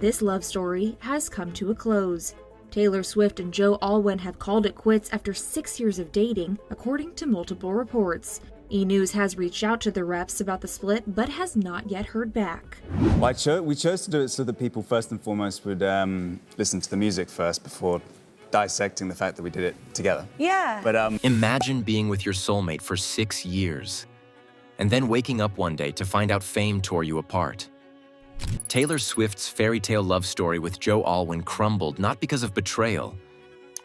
this love story has come to a close. Taylor Swift and Joe Alwyn have called it quits after 6 years of dating, according to multiple reports. E! News has reached out to the reps about the split, but has not yet heard back. Well, we chose to do it so that people first and foremost would listen to the music first before dissecting the fact that we did it together. Yeah. But Imagine being with your soulmate for 6 years, and then waking up one day to find out fame tore you apart. Taylor Swift's fairy tale love story with Joe Alwyn crumbled not because of betrayal,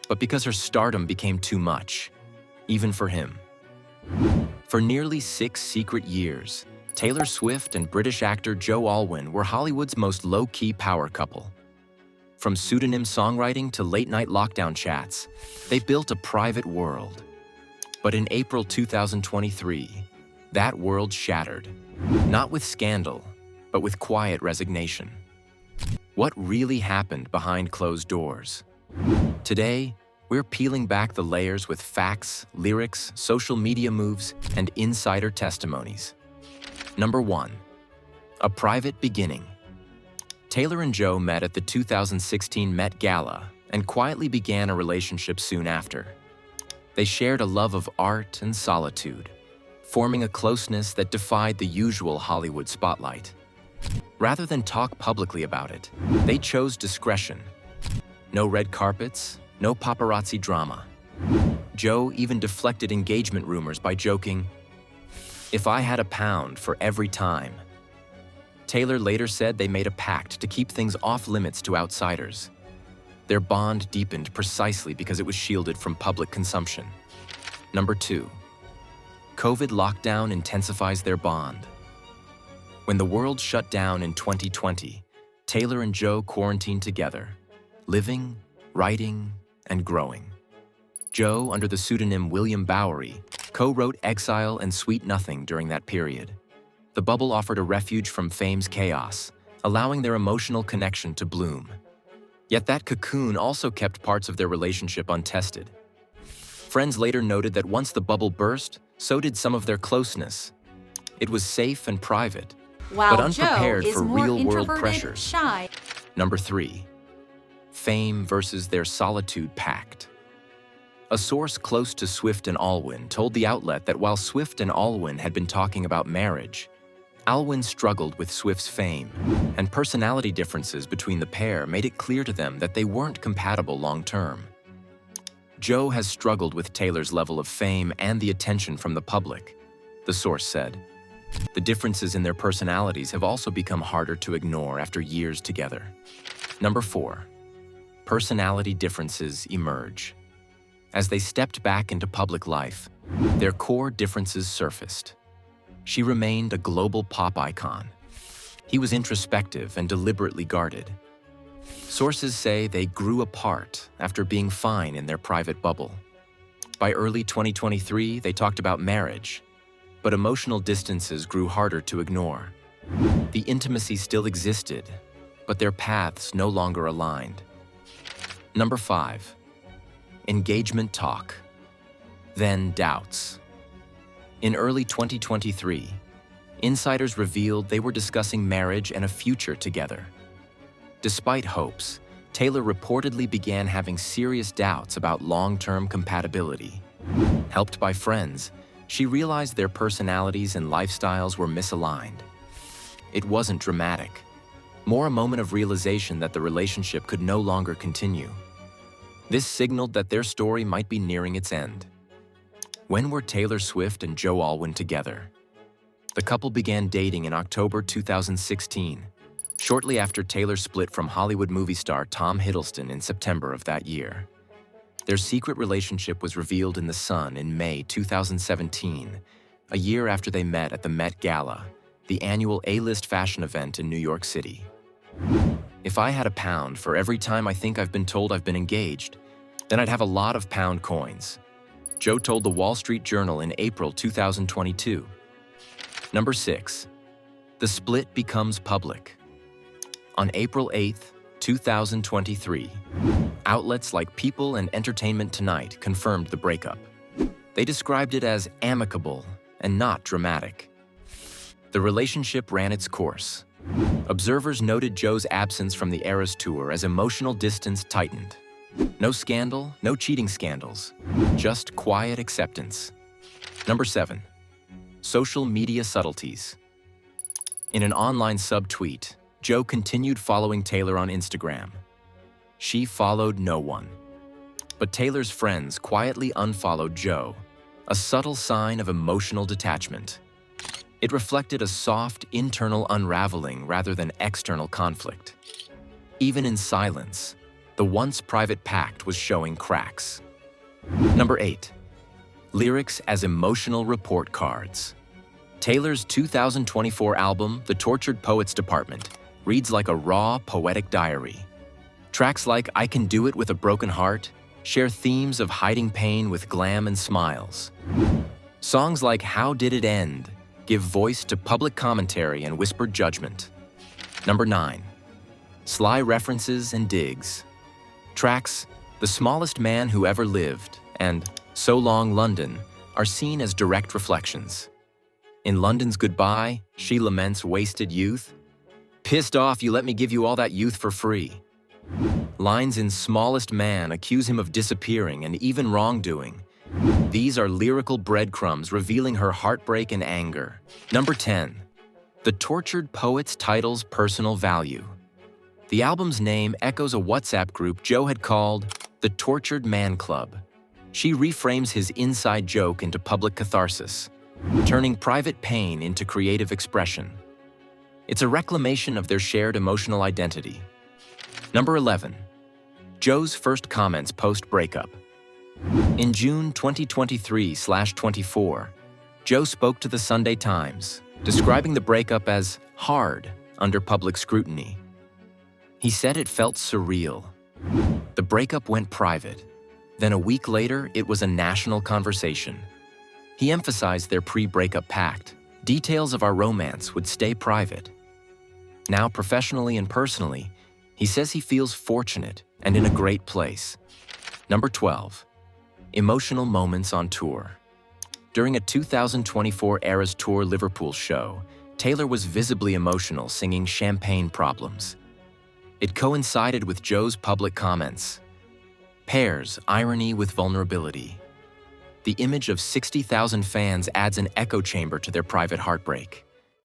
but because her stardom became too much, even for him. For nearly 6 secret years, Taylor Swift and British actor Joe Alwyn were Hollywood's most low-key power couple. From pseudonym songwriting to late-night lockdown chats, they built a private world. But in April 2023, that world shattered, not with scandal, but with quiet resignation. What really happened behind closed doors? Today, we're peeling back the layers with facts, lyrics, social media moves, and insider testimonies. Number 1. A private beginning. Taylor and Joe met at the 2016 Met Gala and quietly began a relationship soon after. They shared a love of art and solitude, forming a closeness that defied the usual Hollywood spotlight. Rather than talk publicly about it, they chose discretion. No red carpets, no paparazzi drama. Joe even deflected engagement rumors by joking, "If I had a pound for every time." Taylor later said they made a pact to keep things off limits to outsiders. Their bond deepened precisely because it was shielded from public consumption. Number 2. COVID lockdown intensifies their bond. When the world shut down in 2020, Taylor and Joe quarantined together, living, writing, and growing. Joe, under the pseudonym William Bowery, co-wrote Exile and Sweet Nothing during that period. The bubble offered a refuge from fame's chaos, allowing their emotional connection to bloom. Yet that cocoon also kept parts of their relationship untested. Friends later noted that once the bubble burst, so did some of their closeness. It was safe and private, While but unprepared Joe is for more real-world introverted, pressures. shy. Number 3. Fame versus their solitude pact. A source close to Swift and Alwyn told the outlet that while Swift and Alwyn had been talking about marriage, Alwyn struggled with Swift's fame, and personality differences between the pair made it clear to them that they weren't compatible long-term. Joe has struggled with Taylor's level of fame and the attention from the public, the source said. The differences in their personalities have also become harder to ignore after years together. Number 4. Personality differences emerge. As they stepped back into public life, their core differences surfaced. She remained a global pop icon. He was introspective and deliberately guarded. Sources say they grew apart after being fine in their private bubble. By early 2023, they talked about marriage, but emotional distances grew harder to ignore. The intimacy still existed, but their paths no longer aligned. Number 5. Engagement talk. Then doubts. In early 2023, insiders revealed they were discussing marriage and a future together. Despite hopes, Taylor reportedly began having serious doubts about long-term compatibility. Helped by friends, she realized their personalities and lifestyles were misaligned. It wasn't dramatic, more a moment of realization that the relationship could no longer continue. This signaled that their story might be nearing its end. When were Taylor Swift and Joe Alwyn together? The couple began dating in October 2016, shortly after Taylor split from Hollywood movie star Tom Hiddleston in September of that year. Their secret relationship was revealed in The Sun in May 2017, a year after they met at the Met Gala, the annual A-list fashion event in New York City. "If I had a pound for every time I think I've been told I've been engaged, then I'd have a lot of pound coins," Joe told the Wall Street Journal in April 2022. Number 6. The split becomes public. On April 8, 2023, outlets like People and Entertainment Tonight confirmed the breakup. They described it as amicable and not dramatic. The relationship ran its course, Observers noted Joe's absence from the Eras Tour as emotional distance tightened. No scandal, no cheating scandals, just quiet acceptance. Number 7. Social media subtleties. In an online subtweet, Joe continued following Taylor on Instagram. She followed no one. But Taylor's friends quietly unfollowed Joe, a subtle sign of emotional detachment. It reflected a soft, internal unraveling rather than external conflict. Even in silence, the once private pact was showing cracks. Number 8. Lyrics as emotional report cards. Taylor's 2024 album, The Tortured Poets Department, reads like a raw, poetic diary. Tracks like I Can Do It With a Broken Heart share themes of hiding pain with glam and smiles. Songs like How Did It End give voice to public commentary and whispered judgment. Number 9. Sly references and digs. Tracks The Smallest Man Who Ever Lived and So Long London are seen as direct reflections. In London's Goodbye, she laments wasted youth. Pissed off you let me give you all that youth for free. Lines in Smallest Man accuse him of disappearing and even wrongdoing. These are lyrical breadcrumbs revealing her heartbreak and anger. Number 10. The Tortured Poets title's personal value. The album's name echoes a WhatsApp group Joe had called the Tortured Man Club. She reframes his inside joke into public catharsis, turning private pain into creative expression. It's a reclamation of their shared emotional identity. Number 11. Joe's first comments post-breakup. In June 2023/24, Joe spoke to the Sunday Times, describing the breakup as hard under public scrutiny. He said it felt surreal. The breakup went private. Then a week later, it was a national conversation. He emphasized their pre-breakup pact. Details of our romance would stay private. Now, professionally and personally, he says he feels fortunate and in a great place. Number 12. Emotional moments on tour. During a 2024 Eras Tour Liverpool show, Taylor was visibly emotional singing Champagne Problems. It coincided with Joe's public comments. Pairs irony with vulnerability. The image of 60,000 fans adds an echo chamber to their private heartbreak.